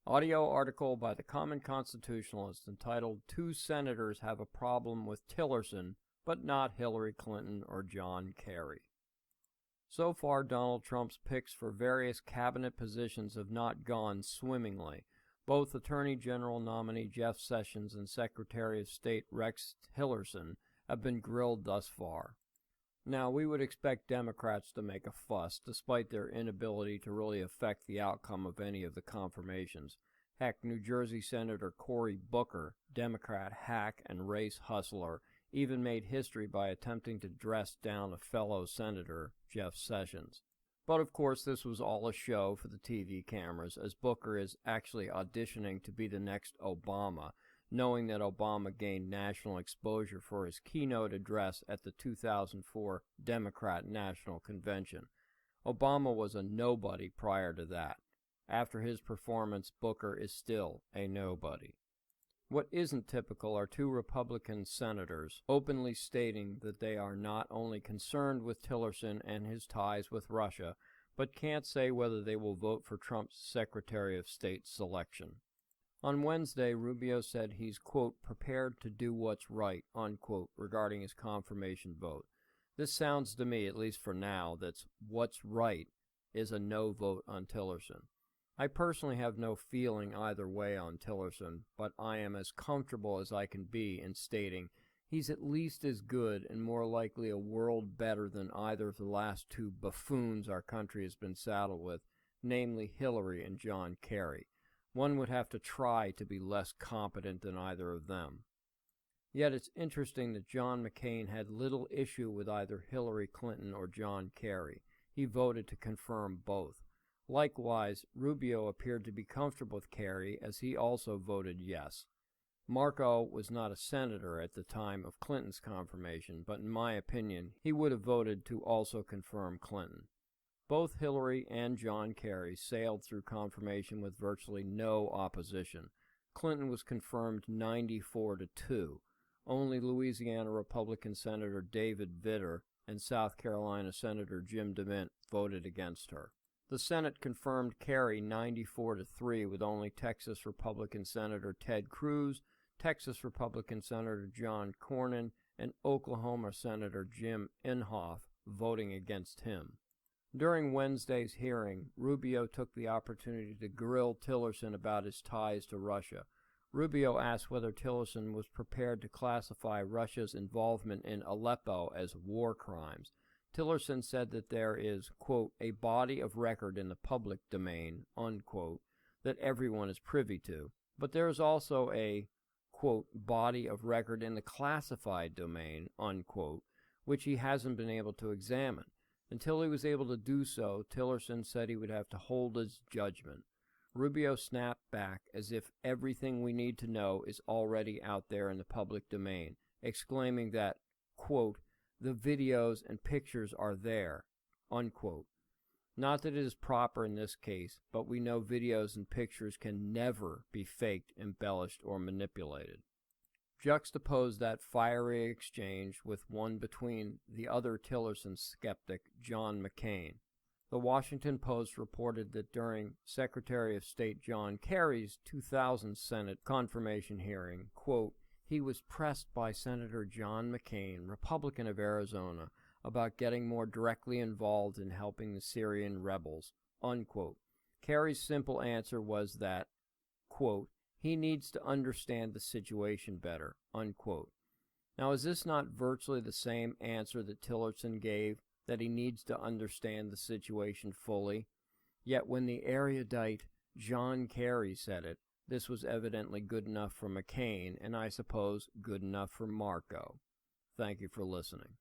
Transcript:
Audio article by the Common Constitutionalist entitled "Two Senators Have a Problem with Tillerson, but Not Hillary Clinton or John Kerry." So far, Donald Trump's picks for various cabinet positions have not gone swimmingly. Both Attorney General nominee Jeff Sessions and Secretary of State Rex Tillerson have been grilled thus far. Now, we would expect Democrats to make a fuss, despite their inability to really affect the outcome of any of the confirmations. Heck, New Jersey Senator Cory Booker, Democrat hack and race hustler, even made history by attempting to dress down a fellow senator, Jeff Sessions. But of course, this was all a show for the TV cameras, as Booker is actually auditioning to be the next Obama, knowing that Obama gained national exposure for his keynote address at the 2004 Democrat National Convention. Obama was a nobody prior to that. After his performance, Booker is still a nobody. What isn't typical are two Republican senators openly stating that they are not only concerned with Tillerson and his ties with Russia, but can't say whether they will vote for Trump's Secretary of State selection. On Wednesday, Rubio said he's, quote, prepared to do what's right, unquote, regarding his confirmation vote. This sounds to me, at least for now, that what's right is a no vote on Tillerson. I personally have no feeling either way on Tillerson, but I am as comfortable as I can be in stating he's at least as good and more likely a world better than either of the last two buffoons our country has been saddled with, namely Hillary and John Kerry. One would have to try to be less competent than either of them. Yet it's interesting that John McCain had little issue with either Hillary Clinton or John Kerry. He voted to confirm both. Likewise, Rubio appeared to be comfortable with Kerry, as he also voted yes. Marco was not a senator at the time of Clinton's confirmation, but in my opinion, he would have voted to also confirm Clinton. Both Hillary and John Kerry sailed through confirmation with virtually no opposition. Clinton was confirmed 94-2. Only Louisiana Republican Senator David Vitter and South Carolina Senator Jim DeMint voted against her. The Senate confirmed Kerry 94-3 with only Texas Republican Senator Ted Cruz, Texas Republican Senator John Cornyn, and Oklahoma Senator Jim Inhofe voting against him. During Wednesday's hearing, Rubio took the opportunity to grill Tillerson about his ties to Russia. Rubio asked whether Tillerson was prepared to classify Russia's involvement in Aleppo as war crimes. Tillerson said that there is, quote, a body of record in the public domain, unquote, that everyone is privy to, but there is also a, quote, body of record in the classified domain, unquote, which he hasn't been able to examine. Until he was able to do so, Tillerson said he would have to hold his judgment. Rubio snapped back as if everything we need to know is already out there in the public domain, exclaiming that, quote, the videos and pictures are there, unquote. Not that it is proper in this case, but we know videos and pictures can never be faked, embellished, or manipulated. Juxtapose that fiery exchange with one between the other Tillerson skeptic, John McCain. The Washington Post reported that during Secretary of State John Kerry's 2000 Senate confirmation hearing, quote, he was pressed by Senator John McCain, Republican of Arizona, about getting more directly involved in helping the Syrian rebels, unquote. Kerry's simple answer was that, quote, he needs to understand the situation better, unquote. Now, is this not virtually the same answer that Tillerson gave, that he needs to understand the situation fully? Yet when the erudite John Kerry said it, this was evidently good enough for McCain, and I suppose good enough for Marco. Thank you for listening.